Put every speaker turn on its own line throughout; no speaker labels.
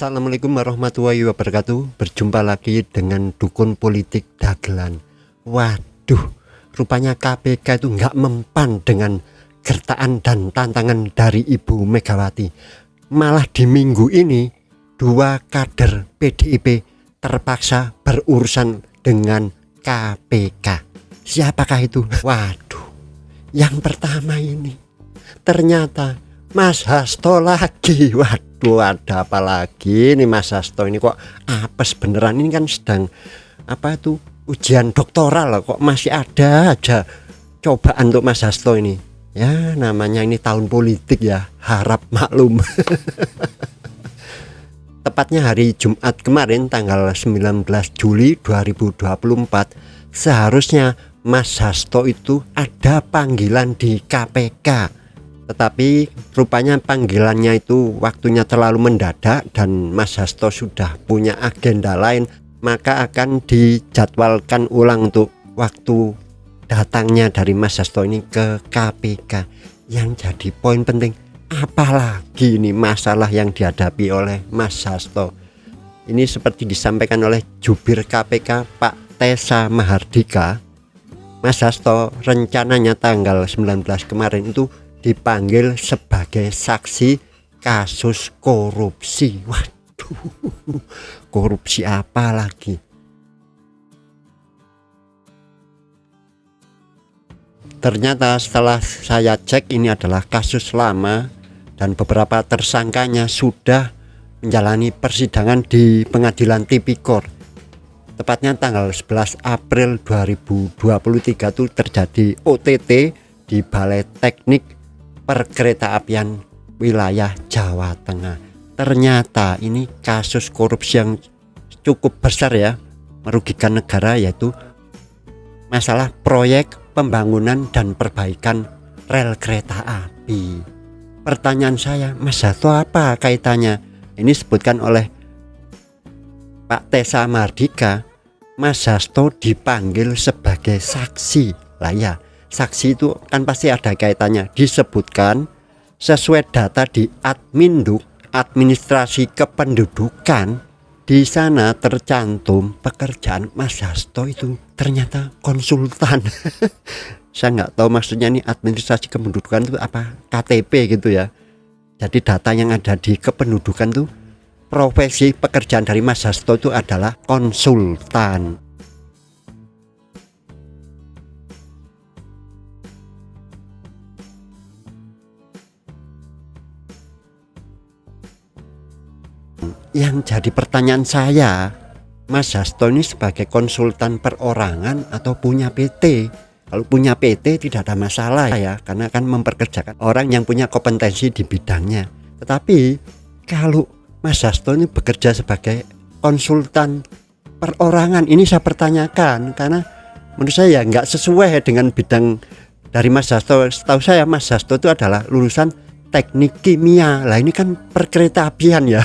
Assalamualaikum warahmatullahi wabarakatuh. Berjumpa lagi dengan Dukun Politik Dagelan. Waduh, rupanya KPK itu nggak mempan dengan gertakan dan tantangan dari Ibu Megawati. Malah di minggu ini dua kader PDIP terpaksa berurusan dengan KPK. Siapakah itu? Waduh, yang pertama ini ternyata Mas Hasto lagi. Waduh, ada apa lagi nih Mas Hasto ini, kok apes beneran. Ini kan sedang ujian doktoral loh, kok masih ada aja cobaan untuk Mas Hasto ini. Ya namanya ini tahun politik ya, harap maklum. Tepatnya hari Jumat kemarin tanggal 19 Juli 2024 seharusnya Mas Hasto itu ada panggilan di KPK. Tetapi rupanya panggilannya itu waktunya terlalu mendadak dan Mas Hasto sudah punya agenda lain, maka akan dijadwalkan ulang untuk waktu datangnya dari Mas Hasto ini ke KPK. Yang jadi poin penting, apalagi ini masalah yang dihadapi oleh Mas Hasto. Ini seperti disampaikan oleh jubir KPK Pak Tessa Mahardika. Mas Hasto rencananya tanggal 19 kemarin itu dipanggil sebagai saksi kasus korupsi. Waduh, korupsi apa lagi? Ternyata setelah saya cek, ini adalah kasus lama dan beberapa tersangkanya sudah menjalani persidangan di Pengadilan Tipikor. Tepatnya tanggal 11 April 2023 itu terjadi OTT di Balai Teknik Perkeretaapian wilayah Jawa Tengah. Ternyata ini kasus korupsi yang cukup besar ya, merugikan negara, yaitu masalah proyek pembangunan dan perbaikan rel kereta api. Pertanyaan saya, Mas Hasto apa kaitannya? Ini disebutkan oleh Pak Tessa Mahardika, Mas Hasto dipanggil sebagai saksi. Lah ya, saksi itu kan pasti ada kaitannya. Disebutkan sesuai data di Adminduk, administrasi kependudukan, di sana tercantum pekerjaan Mas Hasto itu ternyata konsultan. Saya nggak tahu maksudnya ini administrasi kependudukan itu apa, KTP gitu ya. Jadi data yang ada di kependudukan itu, profesi pekerjaan dari Mas Hasto itu adalah konsultan. Yang jadi pertanyaan saya, Mas Hasto ini sebagai konsultan perorangan atau punya PT? Kalau punya PT tidak ada masalah ya, karena akan memperkerjakan orang yang punya kompetensi di bidangnya. Tetapi kalau Mas Hasto ini bekerja sebagai konsultan perorangan, ini saya pertanyakan, karena menurut saya nggak sesuai dengan bidang dari Mas Hasto. Setahu saya Mas Hasto itu adalah lulusan teknik kimia. Lah ini kan perkeretaapian ya.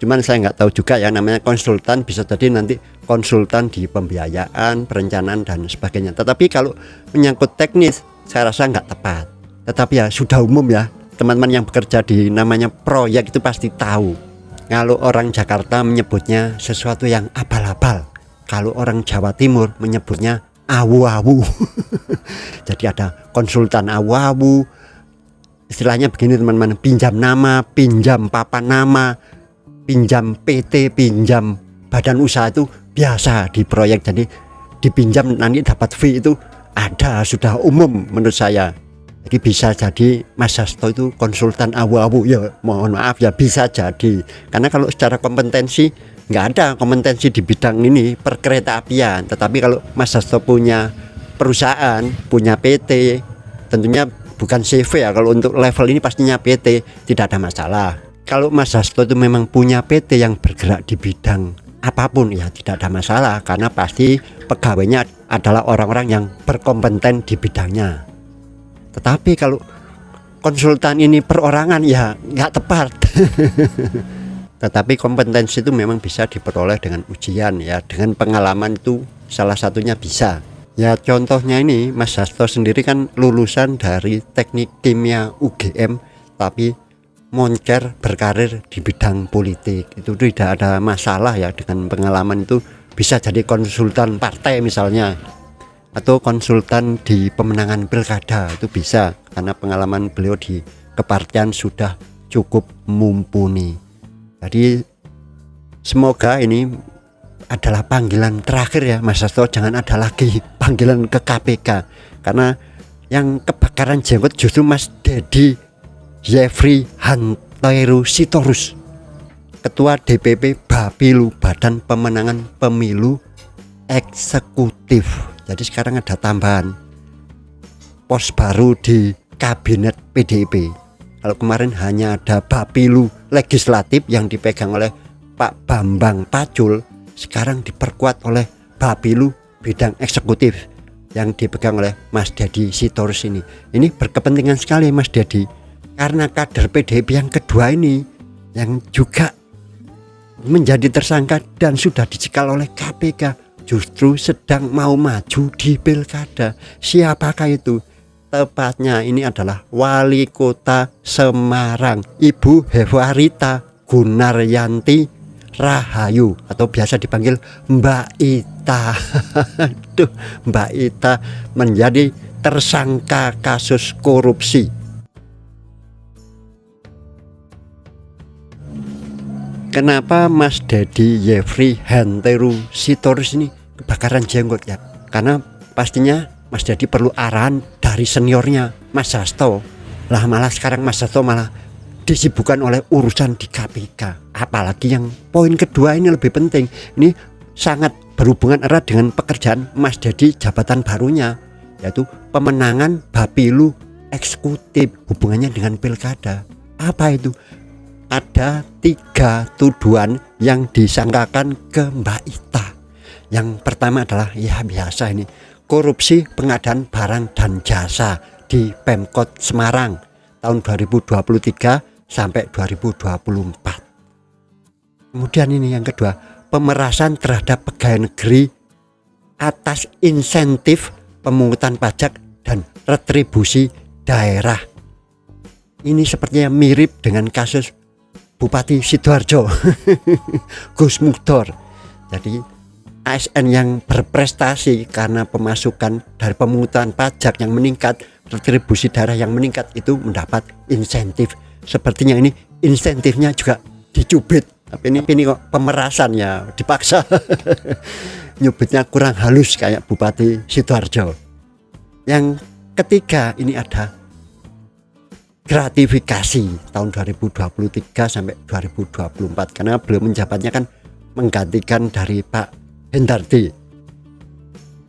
Cuman saya nggak tahu juga ya, namanya konsultan, bisa jadi nanti konsultan di pembiayaan, perencanaan dan sebagainya. Tetapi kalau menyangkut teknis saya rasa nggak tepat. Tetapi ya sudah umum ya, teman-teman yang bekerja di namanya proyek itu pasti tahu. Kalau orang Jakarta menyebutnya sesuatu yang abal-abal, kalau orang Jawa Timur menyebutnya awu-awu. Jadi ada konsultan awu-awu. Istilahnya begini teman-teman, pinjam nama, pinjam papan nama, pinjam PT, pinjam badan usaha itu biasa di proyek. Jadi dipinjam nanti dapat fee itu ada, sudah umum menurut saya. Jadi bisa jadi Mas Hasto itu konsultan awu-awu ya, mohon maaf ya, bisa jadi. Karena kalau secara kompetensi nggak ada kompetensi di bidang ini perkeretaapian. Tetapi kalau Mas Hasto punya perusahaan, punya PT, tentunya bukan CV ya, kalau untuk level ini pastinya PT, tidak ada masalah. Kalau Mas Hasto itu memang punya PT yang bergerak di bidang apapun ya tidak ada masalah, karena pasti pegawainya adalah orang-orang yang berkompeten di bidangnya. Tetapi kalau konsultan ini perorangan ya nggak tepat. Tetapi kompetensi itu memang bisa diperoleh dengan ujian ya, dengan pengalaman itu salah satunya bisa. Ya contohnya ini Mas Hasto sendiri kan lulusan dari teknik kimia UGM, tapi moncer berkarir di bidang politik. Itu tidak ada masalah ya, dengan pengalaman itu bisa jadi konsultan partai misalnya, atau konsultan di pemenangan pilkada, itu bisa karena pengalaman beliau di kepartian sudah cukup mumpuni. Jadi semoga ini adalah panggilan terakhir ya Mas Hasto, jangan ada lagi panggilan ke KPK, karena yang kebakaran jenggot justru Mas Dedi Yefri Hanteru Sitorus, Ketua DPP Bapilu, Badan Pemenangan Pemilu Eksekutif. Jadi sekarang ada tambahan pos baru di kabinet PDIP. Kalau kemarin hanya ada Bapilu Legislatif yang dipegang oleh Pak Bambang Pacul, sekarang diperkuat oleh Bapilu bidang eksekutif yang dipegang oleh Mas Dedi Sitorus ini. Ini berkepentingan sekali Mas Dedi, karena kader PDIP yang kedua ini yang juga menjadi tersangka dan sudah dicekal oleh KPK justru sedang mau maju di pilkada. Siapakah itu? Tepatnya ini adalah Wali Kota Semarang, Ibu Hewarita Gunaryanti Rahayu atau biasa dipanggil Mbak Ita. Aduh, Mbak Ita menjadi tersangka kasus korupsi. Kenapa Mas Dedi Yefri Hanteru Sitorus ini kebakaran jenggot ya? Karena pastinya Mas Dedi perlu arahan dari seniornya Mas Hasto. Lah malah sekarang Mas Hasto malah disibukkan oleh urusan di KPK. Apalagi yang poin kedua ini lebih penting. Ini sangat berhubungan erat dengan pekerjaan Mas Dedi jabatan barunya, yaitu pemenangan Bapilu Eksekutif, hubungannya dengan pilkada. Apa itu? Ada 3 tuduhan yang disangkakan ke Mbak Ita. Yang pertama adalah ya biasa ini, korupsi pengadaan barang dan jasa di Pemkot Semarang tahun 2023 sampai 2024. Kemudian ini yang kedua, pemerasan terhadap pegawai negeri atas insentif pemungutan pajak dan retribusi daerah. Ini sepertinya mirip dengan kasus Bupati Sidoarjo Gus Muktor. Jadi ASN yang berprestasi karena pemasukan dari pemungutan pajak yang meningkat, retribusi daerah yang meningkat, itu mendapat insentif. Sepertinya ini insentifnya juga dicubit. Tapi ini kok pemerasan ya, dipaksa. Nyubitnya kurang halus kayak Bupati Sidoarjo. Yang ketiga ini ada gratifikasi tahun 2023 sampai 2024, karena beliau menjabatnya kan menggantikan dari Pak Hendardi.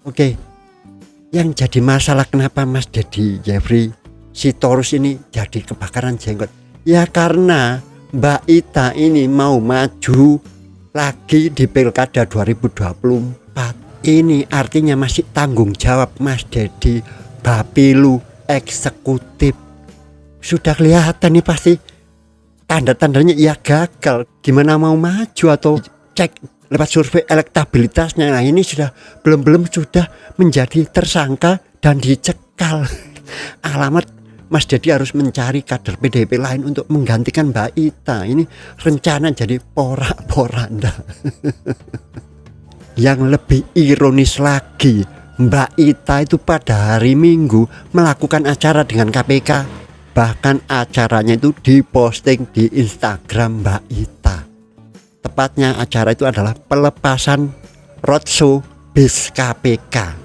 Oke, yang jadi masalah kenapa Mas Dedi Yefri Sitorus ini jadi kebakaran jenggot? Ya karena Mbak Ita ini mau maju lagi di Pilkada 2024. Ini artinya masih tanggung jawab Mas Dedi Bapilu Eksekutif. Sudah kelihatan nih pasti tanda-tandanya ia gagal. Gimana mau maju atau cek lewat survei elektabilitasnya. Nah ini sudah belum sudah menjadi tersangka dan dicekal. Alamat Mas Dedi harus mencari kader PDIP lain untuk menggantikan Mbak Ita. Ini rencana jadi porak-poranda. Yang lebih ironis lagi, Mbak Ita itu pada hari Minggu melakukan acara dengan KPK. Bahkan acaranya itu diposting di Instagram Mbak Ita. Tepatnya acara itu adalah pelepasan roadshow bis KPK.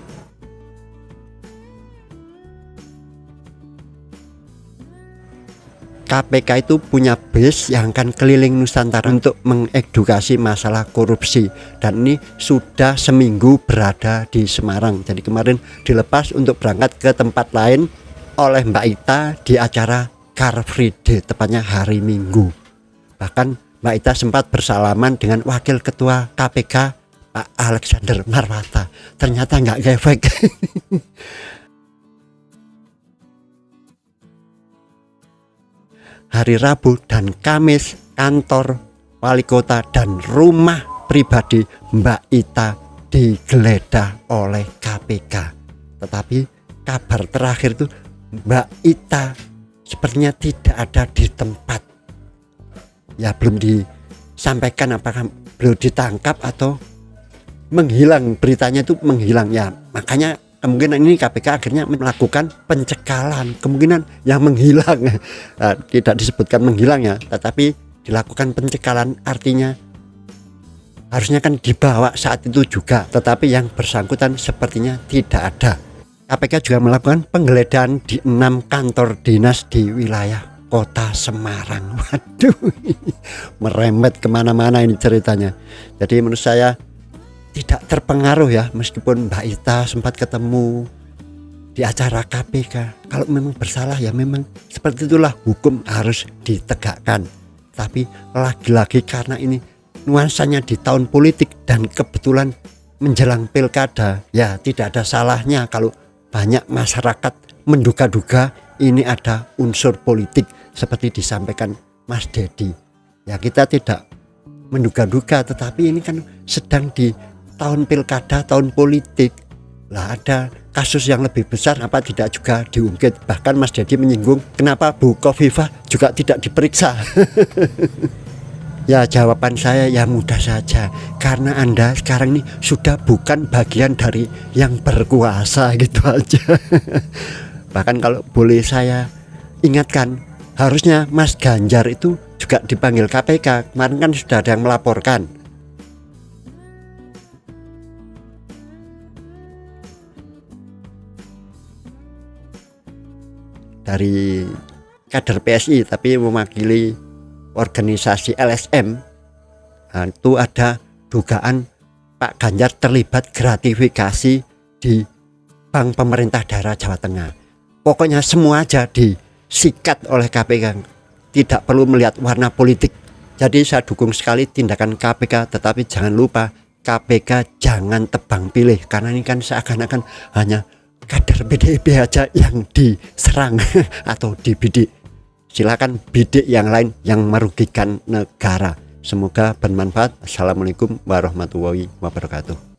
KPK itu punya bis yang akan keliling Nusantara untuk mengedukasi masalah korupsi. Dan ini sudah seminggu berada di Semarang. Jadi kemarin dilepas untuk berangkat ke tempat lain oleh Mbak Ita di acara Car Free Day, tepatnya hari Minggu. Bahkan Mbak Ita sempat bersalaman dengan Wakil Ketua KPK Pak Alexander Marwata. Ternyata nggak ngefek. Hari Rabu dan Kamis kantor wali kota dan rumah pribadi Mbak Ita digeledah oleh KPK. Tetapi kabar terakhir itu Mbak Ita sepertinya tidak ada di tempat ya belum disampaikan, apakah belum ditangkap atau menghilang, beritanya itu menghilang ya. Makanya kemungkinan ini KPK akhirnya melakukan pencekalan, kemungkinan yang menghilang. Nah, tidak disebutkan menghilang ya, tetapi dilakukan pencekalan, artinya harusnya kan dibawa saat itu juga, tetapi yang bersangkutan sepertinya tidak ada. KPK juga melakukan penggeledahan di 6 kantor dinas di wilayah kota Semarang. Waduh, merembet kemana-mana ini ceritanya. Jadi menurut saya tidak terpengaruh ya, meskipun Mbak Ita sempat ketemu di acara KPK. Kalau memang bersalah ya memang seperti itulah, hukum harus ditegakkan. Tapi lagi-lagi karena ini nuansanya di tahun politik dan kebetulan menjelang pilkada, ya tidak ada salahnya kalau banyak masyarakat menduga-duga ini ada unsur politik seperti disampaikan Mas Dedi. Ya kita tidak menduga-duga, tetapi ini kan sedang di tahun pilkada, tahun politik. Lah ada kasus yang lebih besar, apa tidak juga diungkit. Bahkan Mas Dedi menyinggung kenapa Bu Khofifah juga tidak diperiksa. Ya jawaban saya ya mudah saja, karena Anda sekarang ini sudah bukan bagian dari yang berkuasa, gitu aja. Bahkan kalau boleh saya ingatkan, harusnya Mas Ganjar itu juga dipanggil KPK. Kemarin kan sudah ada yang melaporkan. Dari kader PSI tapi mewakili organisasi LSM, nah, itu ada dugaan Pak Ganjar terlibat gratifikasi di bank pemerintah daerah Jawa Tengah. Pokoknya semua aja disikat oleh KPK, tidak perlu melihat warna politik. Jadi saya dukung sekali tindakan KPK, tetapi jangan lupa KPK jangan tebang pilih, karena ini kan seakan-akan hanya kader PDIP aja yang diserang atau dibidik. Silakan bidik yang lain yang merugikan negara. Semoga bermanfaat. Assalamualaikum warahmatullahi wabarakatuh.